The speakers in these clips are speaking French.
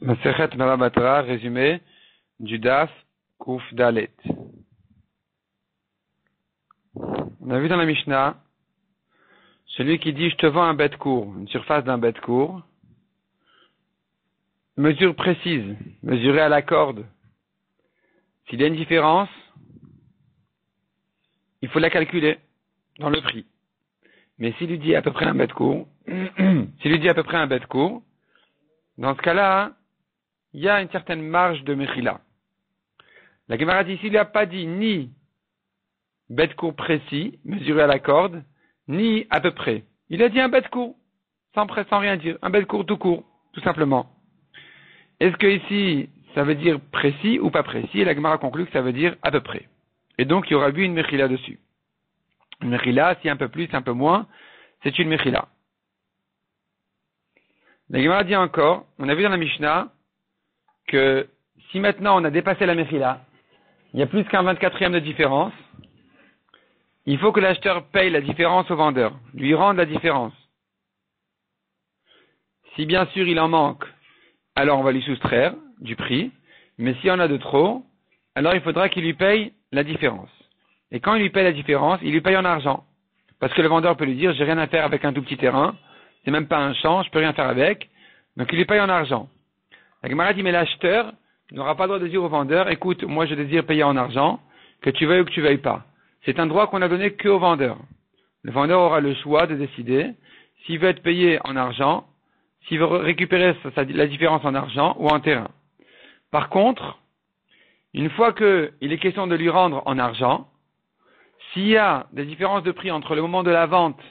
Masechet Baba Batra, résumé du Daf Kuf Dalet. On a vu dans la Mishnah, celui qui dit je te vends un bête court, une surface d'un bête court, mesure précise, mesurée à la corde. S'il y a une différence, il faut la calculer dans le prix. Mais s'il lui dit à peu près un bête court, dans ce cas-là, il y a une certaine marge de Mechila. La Gemara dit, s'il n'a pas dit ni bête court précis, mesuré à la corde, ni à peu près. Il a dit un bête court, sans rien dire, un bête court tout court, tout simplement. Est-ce que ici, ça veut dire précis ou pas précis? Et la Gemara conclut que ça veut dire à peu près. Et donc, il y aura eu une Mechila dessus. Une Mechila, si un peu plus, un peu moins, c'est une Mechila. La Gemara dit encore, on a vu dans la Mishnah, que si maintenant on a dépassé la Mechila, il y a plus qu'un 24e de différence, il faut que l'acheteur paye la différence au vendeur, lui rende la différence. Si bien sûr il en manque, alors on va lui soustraire du prix, mais s'il y en a de trop, alors il faudra qu'il lui paye la différence. Et quand il lui paye la différence, il lui paye en argent. Parce que le vendeur peut lui dire, j'ai rien à faire avec un tout petit terrain, c'est même pas un champ, je peux rien faire avec, donc il lui paye en argent. La Gemara dit, mais l'acheteur n'aura pas le droit de dire au vendeur, écoute, moi je désire payer en argent, que tu veuilles ou que tu veuilles pas. C'est un droit qu'on a donné qu'au vendeur. Le vendeur aura le choix de décider s'il veut être payé en argent, s'il veut récupérer la différence en argent ou en terrain. Par contre, une fois qu'il est question de lui rendre en argent, s'il y a des différences de prix entre le moment de la vente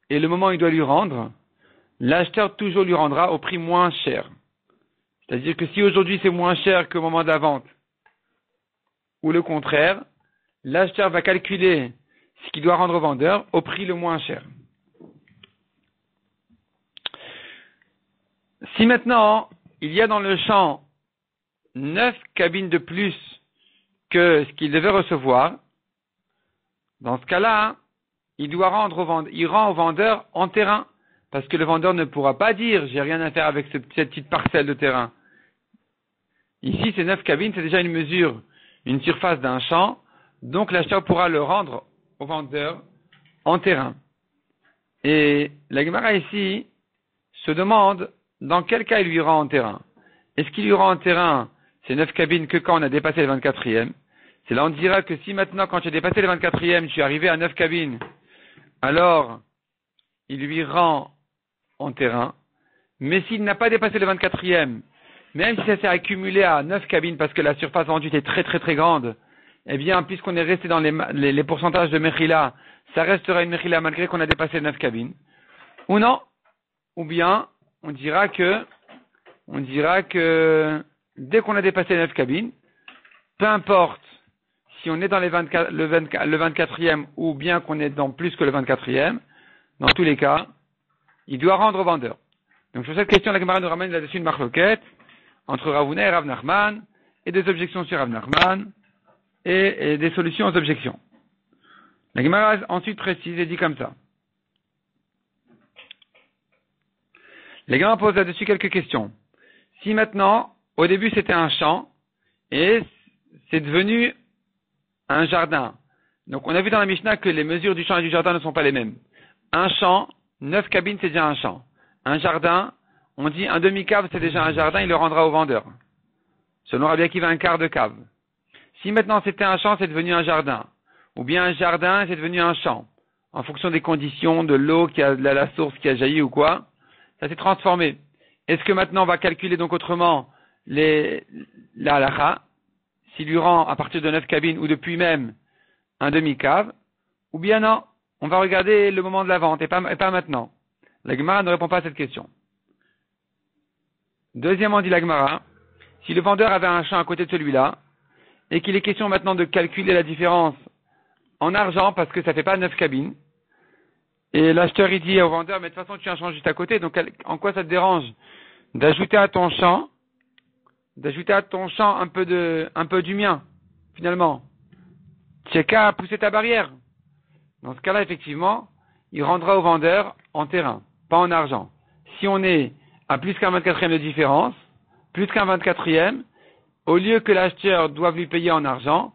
et le moment où il doit lui rendre, l'acheteur toujours lui rendra au prix moins cher. C'est-à-dire que si aujourd'hui c'est moins cher qu'au moment de la vente, ou le contraire, l'acheteur va calculer ce qu'il doit rendre au vendeur au prix le moins cher. Si maintenant, il y a dans le champ 9 cabines de plus que ce qu'il devait recevoir, dans ce cas-là, il rend au vendeur en terrain. Parce que le vendeur ne pourra pas dire, j'ai rien à faire avec cette petite parcelle de terrain. Ici, ces 9 cabines, c'est déjà une mesure, une surface d'un champ, donc l'acheteur pourra le rendre au vendeur en terrain. Et la Gemara ici se demande dans quel cas il lui rend en terrain. Est-ce qu'il lui rend en terrain ces 9 cabines que quand on a dépassé le 24e? C'est là on dira que si maintenant, quand tu as dépassé le 24e, tu es arrivé à 9 cabines, alors il lui rend en terrain, mais s'il n'a pas dépassé le 24e, même si ça s'est accumulé à 9 cabines parce que la surface vendue était très très très grande, eh bien, puisqu'on est resté dans les pourcentages de Mechila, ça restera une Mechila malgré qu'on a dépassé 9 cabines. Ou non, ou bien, on dira que dès qu'on a dépassé 9 cabines, peu importe si on est dans le 24e ou bien qu'on est dans plus que le 24e, dans tous les cas, il doit rendre au vendeur. Donc sur cette question, la Gemara nous ramène là-dessus une marloquette entre Rav Huna et Rav Nachman, et des objections sur Rav Nachman, et des solutions aux objections. La Gemara ensuite précise et dit comme ça. La Gemara pose là-dessus quelques questions. Si maintenant, au début c'était un champ, et c'est devenu un jardin. Donc on a vu dans la Mishnah que les mesures du champ et du jardin ne sont pas les mêmes. Un champ, 9 cabines, c'est déjà un champ. Un jardin, on dit un demi-cave, c'est déjà un jardin, il le rendra au vendeur. Selon Rabbi Akiva, un quart de cave. Si maintenant c'était un champ, c'est devenu un jardin. Ou bien un jardin, c'est devenu un champ. En fonction des conditions, de l'eau, de la source qui a jailli ou quoi, ça s'est transformé. Est-ce que maintenant on va calculer donc autrement la halakha, s'il lui rend à partir de 9 cabines ou depuis même un demi-cave, ou bien non, on va regarder le moment de la vente et pas maintenant. La Gemara ne répond pas à cette question. Deuxièmement, dit la Gemara, si le vendeur avait un champ à côté de celui-là, et qu'il est question maintenant de calculer la différence en argent, parce que ça fait pas 9 cabines, et l'acheteur il dit au vendeur, mais de toute façon tu as un champ juste à côté, donc en quoi ça te dérange d'ajouter à ton champ un peu du mien, finalement. Tu n'as qu'à pousser ta barrière. Dans ce cas-là, effectivement, il rendra au vendeur en terrain, pas en argent. Si on est à plus qu'un 24e de différence, plus qu'un 24e, au lieu que l'acheteur doive lui payer en argent,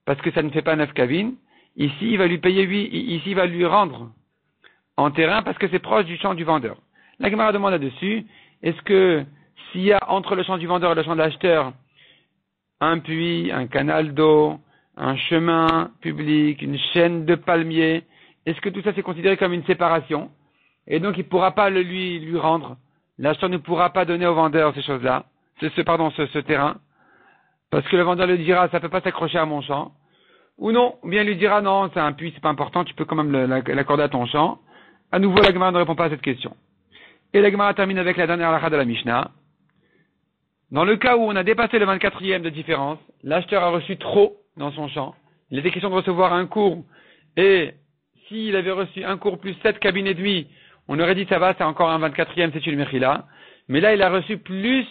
parce que ça ne fait pas 9 cabines, ici il va lui payer 8, ici il va lui rendre en terrain parce que c'est proche du champ du vendeur. La Gemara demande là-dessus, est-ce que s'il y a entre le champ du vendeur et le champ de l'acheteur un puits, un canal d'eau, un chemin public, une chaîne de palmiers, est-ce que tout ça c'est considéré comme une séparation? Et donc il ne pourra pas lui rendre. L'acheteur ne pourra pas donner au vendeur ces choses-là, ce terrain, parce que le vendeur lui dira ça ne peut pas s'accrocher à mon champ. Ou non, ou bien il lui dira non, c'est un puits, c'est pas important, tu peux quand même l'accorder à ton champ. À nouveau, la Gemara ne répond pas à cette question. Et la Gemara termine avec la dernière halakha de la Mishnah. Dans le cas où on a dépassé le 24e de différence, l'acheteur a reçu trop dans son champ. Il était question de recevoir un cours. Et s'il avait reçu un cours plus 7 cabines et demie, on aurait dit ça va, c'est encore un 24e, c'est une mechila. Mais là, il a reçu plus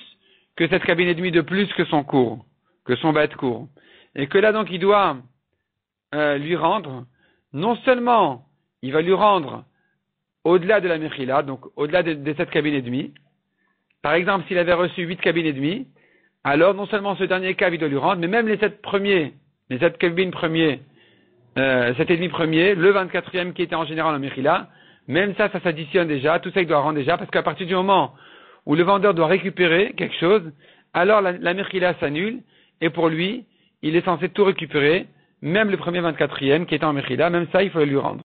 que 7 cabines et demie de plus que son cours, que son bête cours. Et que là, donc, il doit lui rendre, non seulement il va lui rendre au-delà de la mechila, donc au-delà des 7 cabines et demie. Par exemple, s'il avait reçu 8 cabines et demie, alors non seulement ce dernier cas il doit lui rendre, mais même les 7 cabines premiers, 7 et demi premiers, le 24e qui était en général en mechila, même ça s'additionne déjà, tout ça il doit rendre déjà, parce qu'à partir du moment où le vendeur doit récupérer quelque chose, alors la mechila s'annule, et pour lui, il est censé tout récupérer, même le premier 24e qui était en mechila, même ça il faut lui rendre.